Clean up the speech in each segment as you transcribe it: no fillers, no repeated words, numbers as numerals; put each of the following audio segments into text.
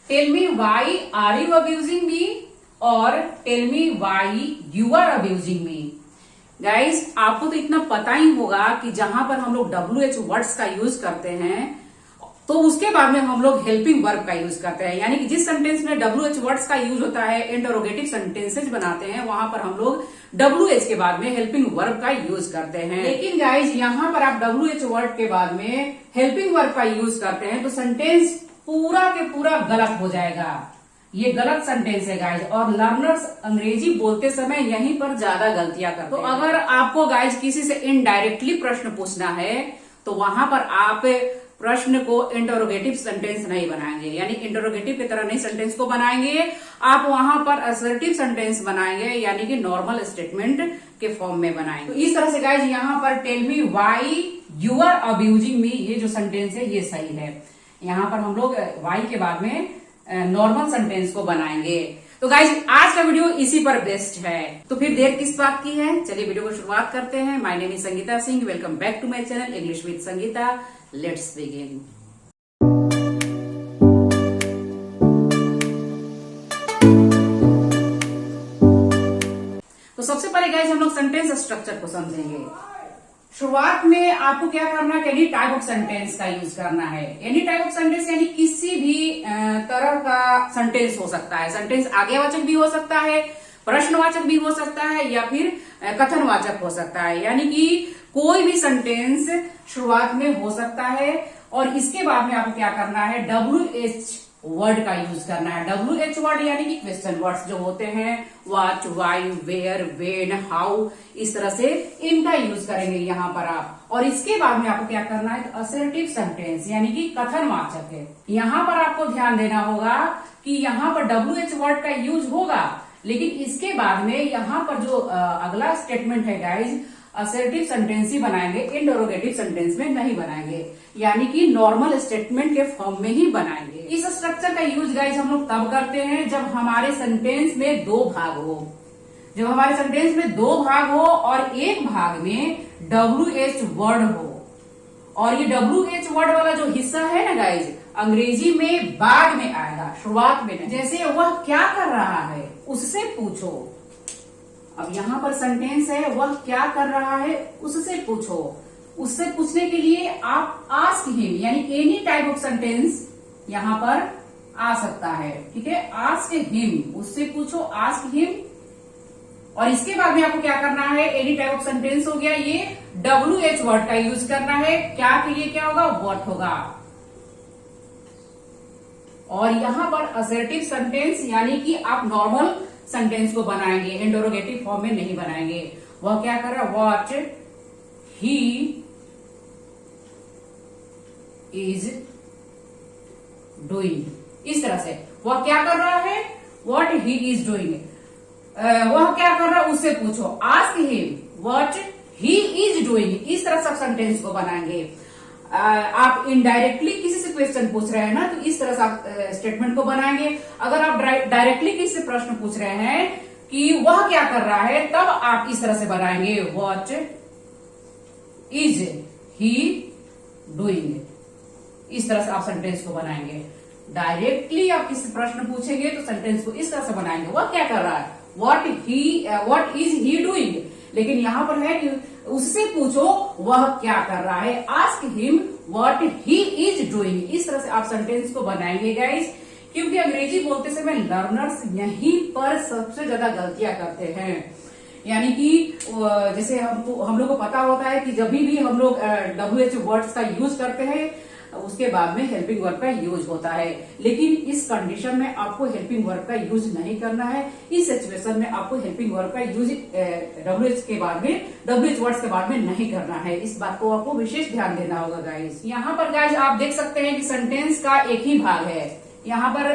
Tell me why are you abusing me और tell me why you are abusing me. Guys आपको तो इतना पता ही होगा कि जहां पर हम लोग WH वर्ड्स का यूज करते हैं तो उसके बाद में हम लोग हेल्पिंग वर्ब का यूज करते हैं। यानी कि जिस सेंटेंस में WH वर्ड्स का यूज होता है, इंटरोगेटिव सेंटेंसेज बनाते हैं, वहां पर हम लोग WH के बाद में हेल्पिंग वर्ब का यूज करते हैं। लेकिन गाइज यहाँ पर आप WH वर्ड के बाद में हेल्पिंग वर्ब का यूज करते हैं तो सेंटेंस पूरा के पूरा गलत हो जाएगा। ये गलत सेंटेंस है गाइज, और लर्नर्स अंग्रेजी बोलते समय यहीं पर ज्यादा गलतियां करते हैं। तो अगर आपको गाइज किसी से इनडायरेक्टली प्रश्न पूछना है तो वहां पर आप प्रश्न को इंटरोगेटिव सेंटेंस नहीं बनाएंगे, यानी इंटरोगेटिव की तरह नहीं सेंटेंस को बनाएंगे, आप वहां पर असर्टिव सेंटेंस बनाएंगे, यानी कि नॉर्मल स्टेटमेंट के फॉर्म में बनाएंगे। तो इस तरह से गाइज यहाँ पर tell me why you are abusing me, ये जो सेंटेंस है ये सही है। यहाँ पर हम लोग वाई के बाद में नॉर्मल सेंटेंस को बनाएंगे। तो गाइज आज का वीडियो इसी पर बेस्ड है, तो फिर देर किस बात की है, चलिए वीडियो को शुरुआत करते हैं। My name is Sangeeta Singh, welcome back to my channel English with Sangeeta. Let's begin. तो सबसे पहले गाइज हम लोग सेंटेंस स्ट्रक्चर को समझेंगे। शुरुआत में आपको क्या करना है, एनी टाइप ऑफ सेंटेंस का यूज करना है। एनी टाइप ऑफ सेंटेंस यानी किसी भी तरह का सेंटेंस हो सकता है। सेंटेंस आज्ञावाचक भी हो सकता है, प्रश्नवाचक भी हो सकता है, या फिर कथनवाचक हो सकता है। यानी कि कोई भी सेंटेंस शुरुआत में हो सकता है और इसके बाद में आपको क्या करना है, WH वर्ड का यूज करना है। WH वर्ड यानी कि क्वेश्चन वर्ड्स जो होते हैं, what, why, where, when, how, इस तरह से इनका यूज करेंगे यहाँ पर आप। और इसके बाद में आपको क्या करना है, असर्टिव सेंटेंस यानी कि कथनवाचक है। यहाँ पर आपको ध्यान देना होगा कि यहाँ पर WH वर्ड का यूज होगा, लेकिन इसके बाद में यहाँ पर जो अगला स्टेटमेंट है गाइज, असर्टिव सेंटेंस ही बनाएंगे, इंटरोगेटिव सेंटेंस में नहीं बनाएंगे, यानी कि नॉर्मल स्टेटमेंट के फॉर्म में ही बनाएंगे। इस स्ट्रक्चर का यूज गाइज हम लोग तब करते हैं जब हमारे सेंटेंस में दो भाग हो। जब हमारे सेंटेंस में दो भाग हो और एक भाग में WH वर्ड हो, और ये WH वर्ड वाला जो हिस्सा है ना गाइज, अंग्रेजी में बाद में आएगा, शुरुआत में नहीं। जैसे वह क्या कर रहा है उससे पूछो। अब यहाँ पर सेंटेंस है, वह क्या कर रहा है उससे पूछो। उससे पूछने के लिए आप आस्क हिम, यानी एनी टाइप ऑफ सेंटेंस यहाँ पर आ सकता है। ठीक है, आस्क हिम, उससे पूछो, आस्क हिम। और इसके बाद में आपको क्या करना है, एनी टाइप ऑफ सेंटेंस हो गया, ये WH वर्ड का यूज करना है। क्या के लिए क्या होगा, व्हाट होगा। और यहाँ पर असर्टिव सेंटेंस यानी कि आप नॉर्मल सेंटेंस को बनाएंगे, इंटरोगेटिव फॉर्म में नहीं बनाएंगे। वह क्या कर रहा है, व्हाट ही इज डूइंग। इस तरह से वह क्या कर रहा है, व्हाट ही इज डूइंग। वह क्या कर रहा है उससे पूछो, ask him what he is doing. इस तरह सब सेंटेंस को बनाएंगे। आप इनडायरेक्टली किसी से क्वेश्चन पूछ रहे हैं ना, तो इस तरह से आप स्टेटमेंट को बनाएंगे। अगर आप डायरेक्टली किसी से प्रश्न पूछ रहे हैं कि वह क्या कर रहा है, तब आप इस तरह से बनाएंगे, व्हाट इज ही डूइंग। इस तरह से आप सेंटेंस को बनाएंगे। डायरेक्टली आप किसी प्रश्न पूछेंगे तो सेंटेंस को इस तरह से बनाएंगे, वह क्या कर रहा है, व्हाट इज ही डूइंग। लेकिन यहाँ पर है कि उससे पूछो वह क्या कर रहा है, ask him what he is doing. इस तरह से आप सेंटेंस को बनाएंगे गाइस, क्योंकि अंग्रेजी बोलते समय लर्नर्स यहीं पर सबसे ज्यादा गलतियां करते हैं। यानी कि जैसे हम लोग को पता होता है कि जब भी हम लोग WH वर्ड्स का यूज करते हैं उसके बाद में हेल्पिंग वर्ब का यूज होता है, लेकिन इस कंडीशन में आपको हेल्पिंग वर्ब का यूज नहीं करना है। इस सिचुएशन में आपको हेल्पिंग वर्ब का यूज WH के बाद में, WH वर्ड्स के बाद में नहीं करना है। इस बात को आपको विशेष ध्यान देना होगा गाइस। यहाँ पर गाइस आप देख सकते हैं कि सेंटेंस का एक ही भाग है। यहाँ पर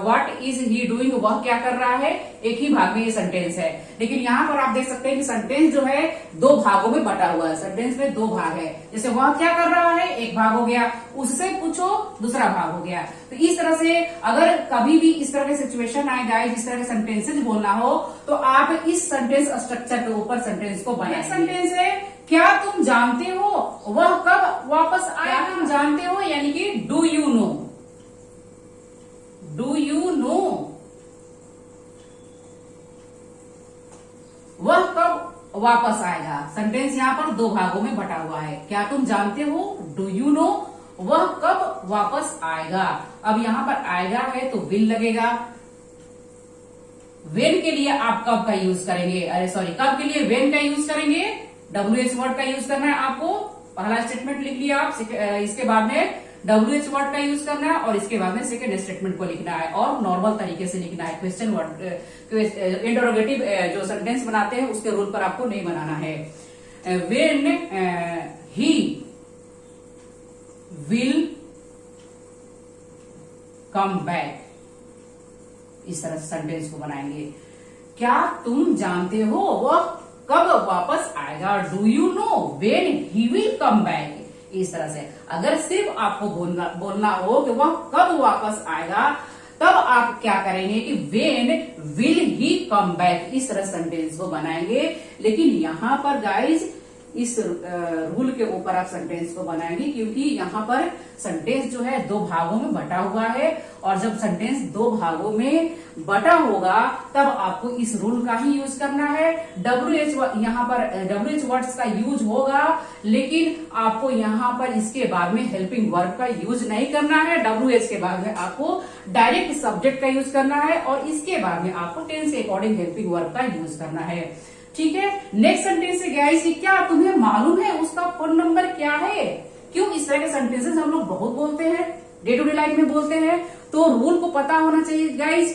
व्हाट इज ही डूइंग, वह क्या कर रहा है, एक ही भाग में ये सेंटेंस है। लेकिन यहाँ पर आप देख सकते हैं कि सेंटेंस जो है दो भागों में बटा हुआ है। सेंटेंस में दो भाग है। जैसे वह क्या कर रहा है एक भाग हो गया, उससे पूछो दूसरा भाग हो गया। तो इस तरह से अगर कभी भी इस तरह के सिचुएशन आए गाइस, इस तरह के सेंटेंसेज बोलना हो, तो आप इस सेंटेंस स्ट्रक्चर के ऊपर सेंटेंस को बनाए। सेंटेंस है, क्या तुम जानते हो वह कब वापस आएगा। तुम जानते हो यानी कि डू यू नो, डू वापस आएगा। सेंटेंस यहाँ पर दो भागों में बटा हुआ है। क्या तुम जानते हो, डू यू नो, वह कब वापस आएगा। अब यहाँ पर आएगा है तो विल लगेगा। वेन के लिए आप कब का यूज करेंगे, अरे सॉरी, कब के लिए वेन का यूज करेंगे, WH वर्ड का यूज करना है आपको। पहला स्टेटमेंट लिख लिया आप, इसके बाद में WH वर्ड का यूज करना है और इसके बाद में सेकेंड स्टेटमेंट को लिखना है और नॉर्मल तरीके से लिखना है। क्वेश्चन वर्ड, इंटरोगेटिव जो सेंटेंस बनाते हैं उसके रूल पर आपको नहीं बनाना है। When he will come back, इस तरह से सेंटेंस को बनाएंगे। क्या तुम जानते हो वह कब वापस आएगा, do you know when he will come back, इस तरह से। अगर सिर्फ आपको बोलना हो कि वह कब वापस आएगा, तब आप क्या करेंगे कि when will he come back, इस तरह सेंटेंस को बनाएंगे। लेकिन यहां पर गाइज इस रूल के ऊपर आप सेंटेंस को बनाएंगे, क्योंकि यहाँ पर सेंटेंस जो है दो भागों में बटा हुआ है और जब सेंटेंस दो भागों में बटा होगा तब आपको इस रूल का ही यूज करना है। WH यहाँ पर WH वर्ड्स का यूज होगा, लेकिन आपको यहाँ पर इसके बाद में हेल्पिंग वर्ब का यूज नहीं करना है। WH के बाद में आपको डायरेक्ट सब्जेक्ट का यूज करना है और इसके बाद में आपको टेंस के अकॉर्डिंग हेल्पिंग वर्ब का यूज करना है। ठीक है, नेक्स्ट सेंटेंस है गाइस, क्या तुम्हें मालूम है उसका फोन नंबर क्या है। क्यों इस तरह के सेंटेंसेस हम लोग बहुत बोलते हैं, डे टू डे लाइफ में बोलते हैं, तो रूल को पता होना चाहिए गाइस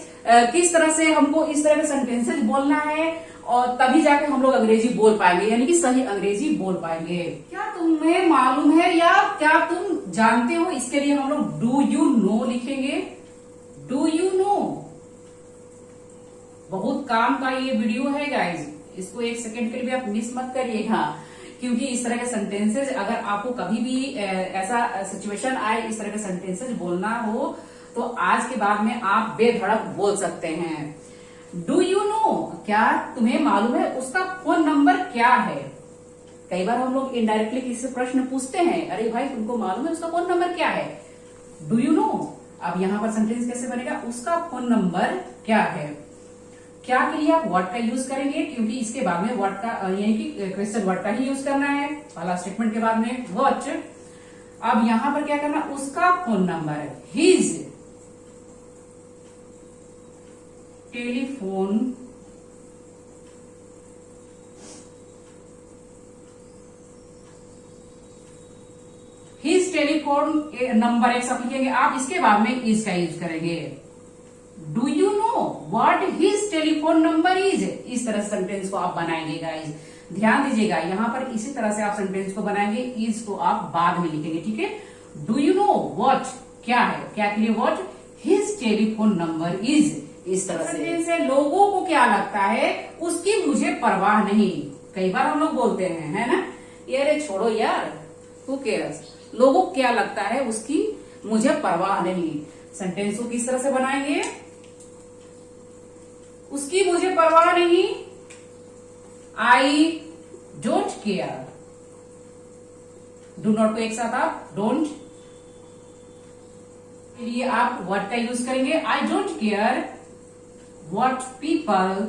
किस तरह से हमको इस तरह के सेंटेंसेस बोलना है और तभी जाके हम लोग अंग्रेजी बोल पाएंगे, यानी कि सही अंग्रेजी बोल पाएंगे। क्या तुम्हें मालूम है या क्या तुम जानते हो, इसके लिए हम लोग डू यू नो लिखेंगे। डू यू नो, बहुत काम का ये वीडियो है गाइज, इसको एक सेकंड के लिए भी आप मिस मत करिएगा, क्योंकि इस तरह के सेंटेंसेस अगर आपको कभी भी ऐसा सिचुएशन आए, इस तरह के सेंटेंसेस बोलना हो, तो आज के बाद में आप बेधड़क बोल सकते हैं। डू यू नो, क्या तुम्हें मालूम है उसका फोन नंबर क्या है। कई बार हम लोग इनडायरेक्टली किसी से प्रश्न पूछते हैं, अरे भाई तुमको मालूम है उसका फोन नंबर क्या है, डू यू नो। अब यहाँ पर सेंटेंस कैसे बनेगा, उसका फोन नंबर क्या है। क्या के लिए आप व्हाट का यूज करेंगे, क्योंकि इसके बाद में व्हाट का यानी कि क्वेश्चन व्हाट का ही यूज करना है, पहला स्टेटमेंट के बाद में व्हाट। अब यहां पर क्या करना, उसका phone number, his telephone his telephone number एक साथ लिखेंगे आप, इसके बाद में इज का यूज करेंगे। Do you know what his telephone number is, इस तरह सेंटेंस को आप बनाएंगे गाइज। ध्यान दीजिएगा, यहाँ पर इसी तरह से आप सेंटेंस को बनाएंगे, इज को आप बाद में लिखेंगे। ठीक है, डू यू नो व्हाट क्या है, क्या के लिए what, his telephone number is, इस तरह से। लोगों को क्या लगता है उसकी मुझे परवाह नहीं, कई बार हम लोग बोलते हैं, है ना, ये छोड़ो यार, हू केयर्स, लोगों को क्या लगता है उसकी मुझे परवाह नहीं। सेंटेंस को किस तरह से बनाएंगे, उसकी मुझे परवाह नहीं, I don't care, do not को एक साथ आप डोंट के लिए आप व्हाट का यूज करेंगे, I don't care what people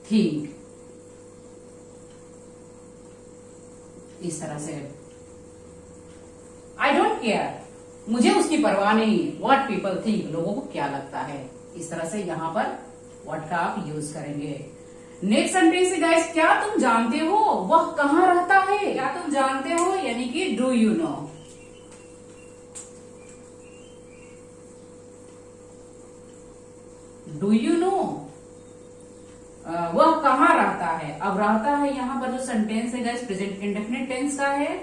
think, इस तरह से। आई डोंट केयर, मुझे उसकी परवाह नहीं, व्हाट पीपल थिंक, लोगों को क्या लगता है, इस तरह से यहां पर व्हाट का आप यूज करेंगे। नेक्स्ट सेंटेंस है गाइस, क्या तुम जानते हो वह कहां रहता है। क्या तुम जानते हो यानी कि do you know. Do you no वह कहां रहता है। अब रहता है यहाँ पर जो सेंटेंस है गाइस प्रेजेंट इंडेफिनिट टेंस का है,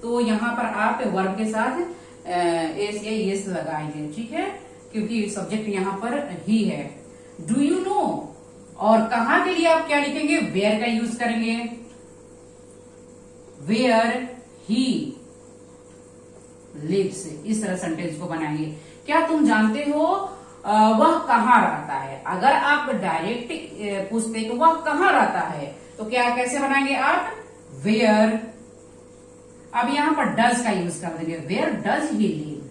तो यहाँ पर आप वर्ब के साथ एस या येस लगाएंगे। ठीक है, क्योंकि सब्जेक्ट यहाँ पर ही है। डू यू नो, और कहां के लिए आप क्या लिखेंगे, वेयर का यूज करेंगे, वेयर ही लिव्स, इस तरह सेंटेंस को बनाएंगे। क्या तुम जानते हो वह कहां रहता है। अगर आप डायरेक्ट पूछते कि वह कहां रहता है, तो क्या कैसे बनाएंगे आप, वेयर। अब यहां पर डज का यूज कर देंगे, वेयर डज ही लिव,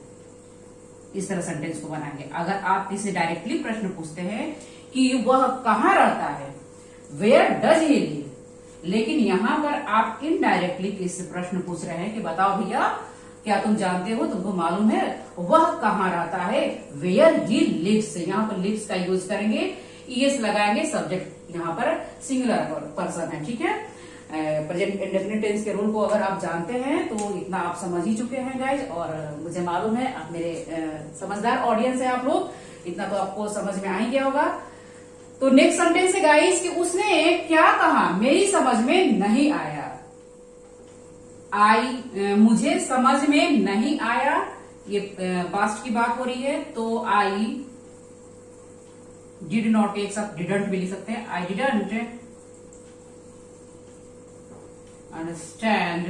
इस तरह सेंटेंस को बनाएंगे। अगर आप इसे डायरेक्टली प्रश्न पूछते हैं कि वह कहां रहता है, वेयर डज ही लिव। लेकिन यहां पर आप इनडायरेक्टली किस प्रश्न पूछ रहे हैं कि बताओ भैया क्या तुम जानते हो, तुमको मालूम है वह कहाँ रहता है, वेयर ही लिव्स। यहाँ पर लिव्स का यूज करेंगे, ईएस लगाएंगे, सब्जेक्ट यहाँ पर सिंगुलर पर्सन है, ठीक है। प्रेजेंट इंडेफिनिट टेंस के रूल को अगर आप जानते हैं तो इतना आप समझ ही चुके हैं गाइज, और मुझे मालूम है आप मेरे समझदार ऑडियंस है आप लोग, इतना तो आपको समझ में आ ही गया होगा। तो नेक्स्ट सेंटेंस है गाइज कि उसने क्या कहा, मेरी समझ में नहीं आया। मुझे समझ में नहीं आया, ये पास्ट की बात हो रही है, तो आई डिड नॉट, एक साथ डिडंट भी लिख सकते हैं, आई डिडंट अंडरस्टैंड,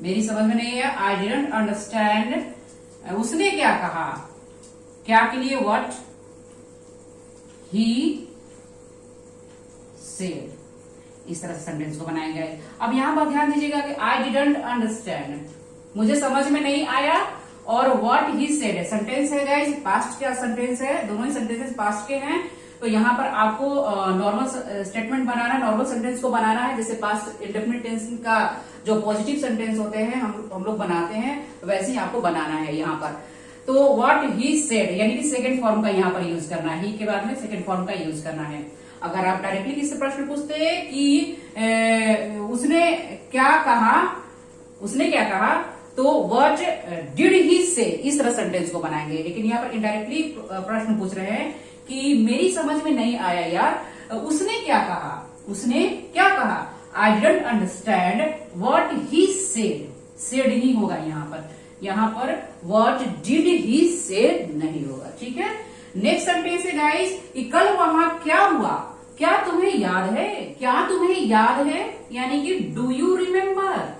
मेरी समझ में नहीं है, आई डिडंट अंडरस्टैंड। उसने क्या कहा, क्या के लिए व्हाट ही सेड, इस तरह से सेंटेंस को बनाएंगे। अब यहां पर ध्यान दीजिएगा कि आई डिडंट अंडरस्टैंड, मुझे समझ में नहीं आया, और व्हाट ही सेड है, सेंटेंस है गाइस, पास्ट का सेंटेंस है, दोनों ही सेंटेंसेस पास्ट के हैं। तो यहाँ पर आपको नॉर्मल स्टेटमेंट बनाना है, नॉर्मल सेंटेंस को बनाना है, जैसे पास्ट इंडेफिनिट टेंस का जो पॉजिटिव सेंटेंस होते हैं हम लोग बनाते हैं, वैसे ही आपको बनाना है यहाँ पर। तो व्हाट ही सेड यानी कि सेकंड फॉर्म का यहाँ पर यूज करना है, ही के बाद में सेकंड फॉर्म का यूज करना है। अगर आप डायरेक्टली किसी प्रश्न पूछते कि उसने क्या कहा, उसने क्या कहा, तो व्हाट डिड ही से, इस तरह सेंटेंस को बनाएंगे। लेकिन यहाँ पर इनडायरेक्टली प्रश्न पूछ रहे हैं कि मेरी समझ में नहीं आया यार, उसने क्या कहा, उसने क्या कहा, I didn't understand what he said, said he होगा यहाँ पर व्हाट डिड ही सेड नहीं होगा, ठीक है। नेक्स्ट सेंटेंस है गाइस कि कल वहां क्या हुआ, क्या तुम्हें याद है, क्या तुम्हें याद है, यानी कि do you remember,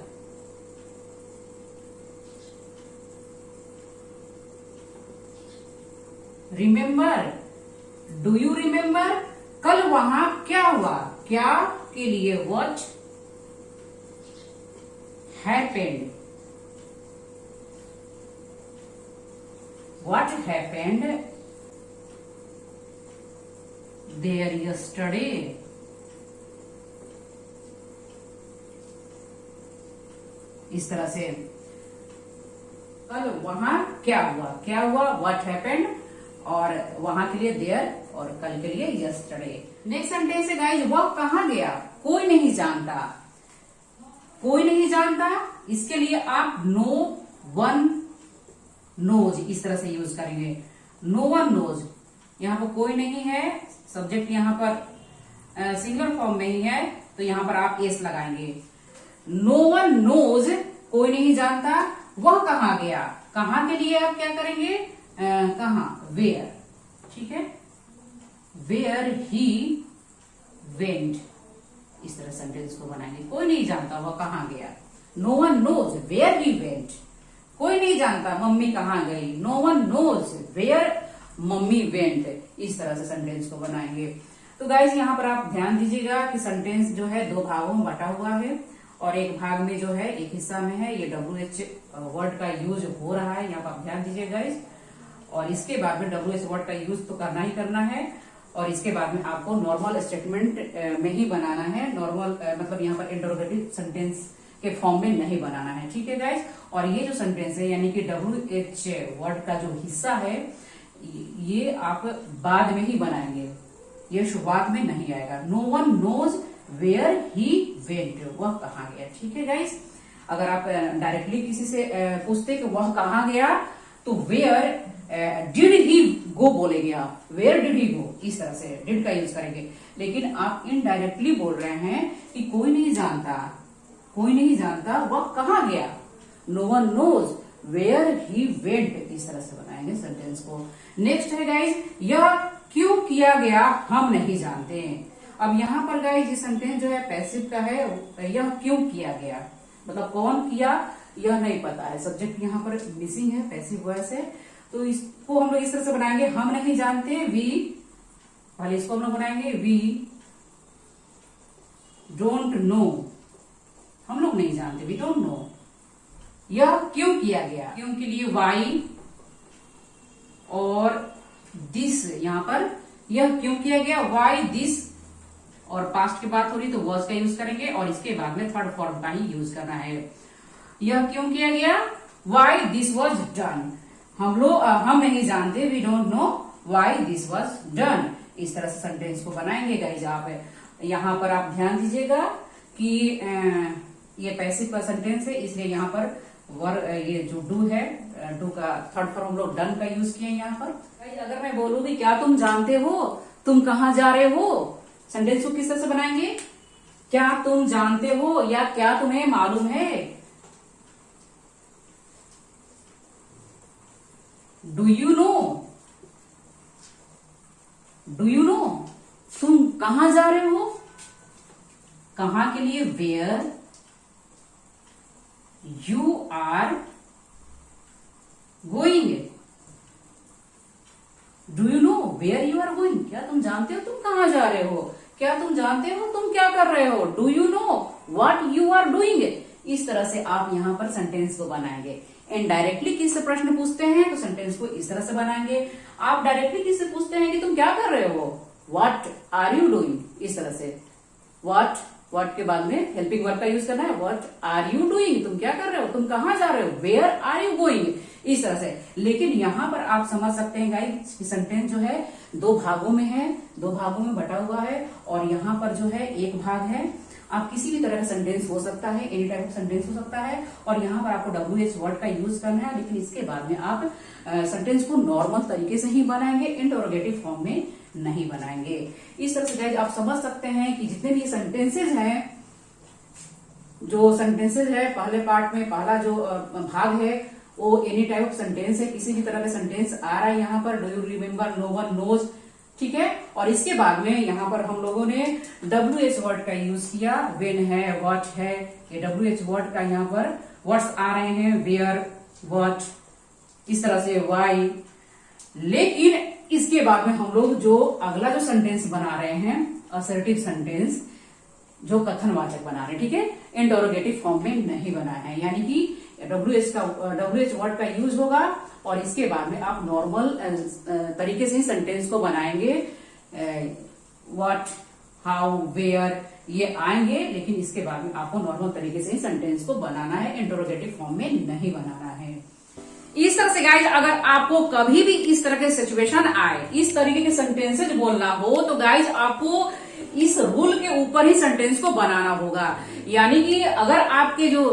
remember, do you remember, कल वहां क्या हुआ, क्या के लिए what happened, what happened there yesterday, इस तरह से कल वहां क्या हुआ व्हाट हैपेंड, और वहां के लिए देयर, और कल के लिए यस्टरडे। नेक्स्ट सेंटेंस है गाइस वह कहां गया, कोई नहीं जानता, कोई नहीं जानता, इसके लिए आप नो वन नोज इस तरह से यूज करेंगे, नो वन नोज। यहाँ पर कोई नहीं है, सब्जेक्ट यहाँ पर सिंगुलर फॉर्म में ही है, तो यहाँ पर आप एस लगाएंगे। नो वन नोज, कोई नहीं जानता, वह कहां गया, कहां के लिए आप क्या करेंगे, कहां, वेयर, ठीक है, वेयर ही वेंट, इस तरह सेंटेंस को बनाएंगे। कोई नहीं जानता वह कहां गया, no one knows where he went, कोई नहीं जानता मम्मी कहां गई, no one knows where mummy went, इस तरह से सेंटेंस को बनाएंगे। तो गाइस यहाँ पर आप ध्यान दीजिएगा कि सेंटेंस जो है दो भागों में बटा हुआ है, और एक भाग में जो है, एक हिस्सा में है ये WH वर्ड का यूज हो रहा है, यहाँ पर आप ध्यान दीजिए गाइस। और इसके बाद में WH वर्ड का यूज तो करना ही करना है, और इसके बाद में आपको नॉर्मल स्टेटमेंट में ही बनाना है, नॉर्मल मतलब यहाँ पर इंटरोगेटिव सेंटेंस के फॉर्म में नहीं बनाना है, ठीक है गाइस। और ये जो सेंटेंस है यानी कि WH वर्ड का जो हिस्सा है ये आप बाद में ही बनाएंगे, ये शुरुआत में नहीं आएगा। No one knows where he went, वह कहां गया, ठीक है गाइस। अगर आप डायरेक्टली किसी से पूछते कि वह कहां गया, तो वेयर डिड ही गो बोलेंगे आप, वेयर डिड ही गो, इस तरह से डिड का यूज करेंगे। लेकिन आप इनडायरेक्टली बोल रहे हैं कि कोई नहीं जानता, कोई नहीं जानता वह कहां गया, no one knows where he went, इस तरह से बनाएंगे सेंटेंस को। नेक्स्ट है गाइज यह क्यों किया गया हम नहीं जानते। अब यहाँ पर गाइज ये सेंटेंस जो है पैसिव का है, यह क्यों किया गया मतलब कौन किया यह नहीं पता है, सब्जेक्ट यहाँ पर मिसिंग है, पैसिव वॉइस है, तो इसको हम लोग इस तरह से बनाएंगे हम नहीं जानते, वी, पहले इसको हम लोग बनाएंगे वी डोंट नो, हम लोग नहीं जानते, वी डोंट नो। यह क्यों किया गया, क्यों के लिए वाई, और दिस यहाँ पर यह क्यों किया गया, वाई दिस, और पास्ट की बात हो रही तो वॉज का यूज करेंगे और इसके बाद में थर्ड फॉर्म का ही यूज करना है। यह क्यों किया गया, वाई दिस वॉज डन। हम नहीं जानते, we don't know why this was done. इस तरह से सेंटेंस को बनाएंगे गाइज। आप यहाँ पर आप ध्यान दीजिएगा कि ये पैसिव का सेंटेंस है, इसलिए यहाँ पर ये जो डू है, डू का थर्ड फॉर्म हम लोग डन का यूज किए यहाँ पर। अगर मैं बोलूंगी क्या तुम जानते हो, तुम कहाँ जा रहे हो, सेंटेंस को किस तरह से बनाएंगे, क्या तुम जानते हो या क्या तुम्हें मालूम है। Do you know, do you know, तुम कहां जा रहे हो, कहां के लिए where, you are going, do you know where you are going, क्या तुम जानते हो तुम कहां जा रहे हो, क्या तुम जानते हो तुम क्या कर रहे हो, do you know what you are doing. इस तरह से आप यहां पर सेंटेंस को बनाएंगे। इनडायरेक्टली किससे प्रश्न पूछते हैं तो सेंटेंस को इस तरह से बनाएंगे। आप डायरेक्टली किससे पूछते हैं कि तुम क्या कर रहे हो, व्हाट आर यू डूइंग, इस तरह से व्हाट के बाद में हेल्पिंग वर्ब का यूज करना है, व्हाट आर यू डूइंग, तुम क्या कर रहे हो, तुम कहां जा रहे हो, वेयर आर यू गोइंग, इस तरह से। लेकिन यहां पर आप समझ सकते हैं गाइस कि सेंटेंस जो है दो भागों में है, दो भागों में बटा हुआ है, और यहाँ पर जो है एक भाग है। आप किसी भी तरह का सेंटेंस हो सकता है, एनी टाइप ऑफ सेंटेंस हो सकता है, और यहाँ पर आपको WH वर्ड का यूज करना है। लेकिन इसके बाद में आप सेंटेंस को नॉर्मल तरीके से ही बनाएंगे, इंटरोगेटिव फॉर्म में नहीं बनाएंगे। इस तरह से गाइस आप समझ सकते हैं कि जितने भी सेंटेंसेज हैं, जो सेंटेंसेज है पहले पार्ट में, पहला जो भाग है वो एनी टाइप ऑफ सेंटेंस है, किसी भी तरह का सेंटेंस आ रहा है यहाँ पर, do you remember, no one knows, ठीक है। और इसके बाद में यहाँ पर हम लोगों ने WH वर्ड का यूज किया, वेन है, व्हाट है, ये WH वर्ड का यहाँ पर वर्ड्स आ रहे हैं, वेयर, व्हाट, इस तरह से वाई। लेकिन इसके बाद में हम लोग जो अगला जो सेंटेंस बना रहे हैं, असर्टिव सेंटेंस, जो कथनवाचक बना रहे हैं, ठीक है, इंटरोगेटिव फॉर्म में नहीं बना है, यानी कि WH वर्ड का यूज होगा और इसके बाद में आप नॉर्मल तरीके से ही सेंटेंस को बनाएंगे। व्हाट, हाउ, वेयर ये आएंगे, लेकिन इसके बाद में आपको नॉर्मल तरीके से ही सेंटेंस को बनाना है, इंटरोगेटिव फॉर्म में नहीं बनाना है। इस तरह से गाइज अगर आपको कभी भी इस तरह के सिचुएशन आए, इस तरीके के सेंटेंसेज बोलना हो, तो गाइज आपको इस रूल के ऊपर ही सेंटेंस को बनाना होगा। यानी कि अगर आपके जो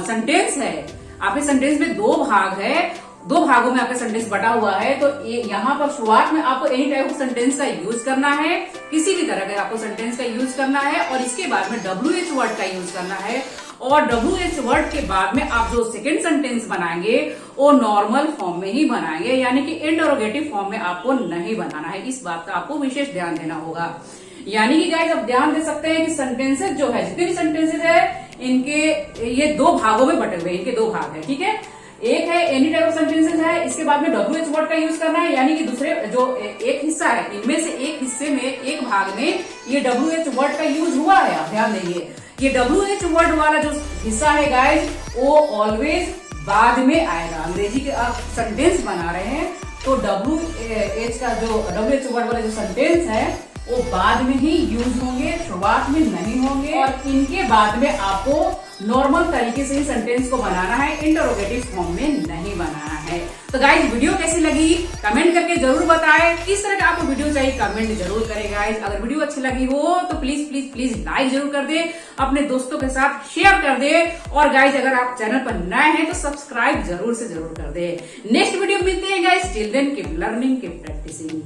सेंटेंस है, आपके सेंटेंस में दो भाग है, दो भागों में आपका सेंटेंस बटा हुआ है, तो यहाँ पर शुरुआत में आपको एनी टाइप ऑफ सेंटेंस का यूज करना है, किसी भी तरह का आपको सेंटेंस का यूज करना है, और इसके बाद में WH वर्ड का यूज करना है, और WH वर्ड के बाद में आप जो सेकेंड सेंटेंस बनाएंगे वो नॉर्मल फॉर्म में ही बनाएंगे, यानी कि इंटरोगेटिव फॉर्म में आपको नहीं बनाना है। इस बात का आपको विशेष ध्यान देना होगा। यानी कि गाइस आप ध्यान दे सकते हैं कि सेंटेंसेस जो है, जितने भी सेंटेंसेस है, इनके ये दो भागों में बटे हुए, इनके दो भाग है, ठीक है। एक है एनी टाइप ऑफ सेंटेंसेस है, इसके बाद में WH वर्ड का यूज करना है, यानी कि दूसरे जो एक हिस्सा है, इनमें से एक हिस्से में, एक भाग में ये WH वर्ड का यूज हुआ है। आप ध्यान देंगे, ये WH वर्ड वाला जो हिस्सा है गाइस, वो ऑलवेज बाद में आएगा। अंग्रेजी के आप सेंटेंस बना रहे हैं तो WH का जो WH वर्ड वाले जो सेंटेंस है वो बाद में ही यूज होंगे, शुरुआत में नहीं होंगे, और इनके बाद में आपको नॉर्मल तरीके से ही सेंटेंस को बनाना है, इंटरोगेटिव फॉर्म में नहीं बनाना है। तो गाइज वीडियो कैसी लगी कमेंट करके जरूर बताएं। किस तरह का आपको वीडियो चाहिए कमेंट जरूर करें गाइज। अगर वीडियो अच्छी लगी हो तो प्लीज प्लीज प्लीज लाइक जरूर कर दे, अपने दोस्तों के साथ शेयर कर दे, और गाइज अगर आप चैनल पर नए हैं तो सब्सक्राइब जरूर से जरूर कर दे। नेक्स्ट वीडियो मिलते हैं guys, till then keep learning, keep practising.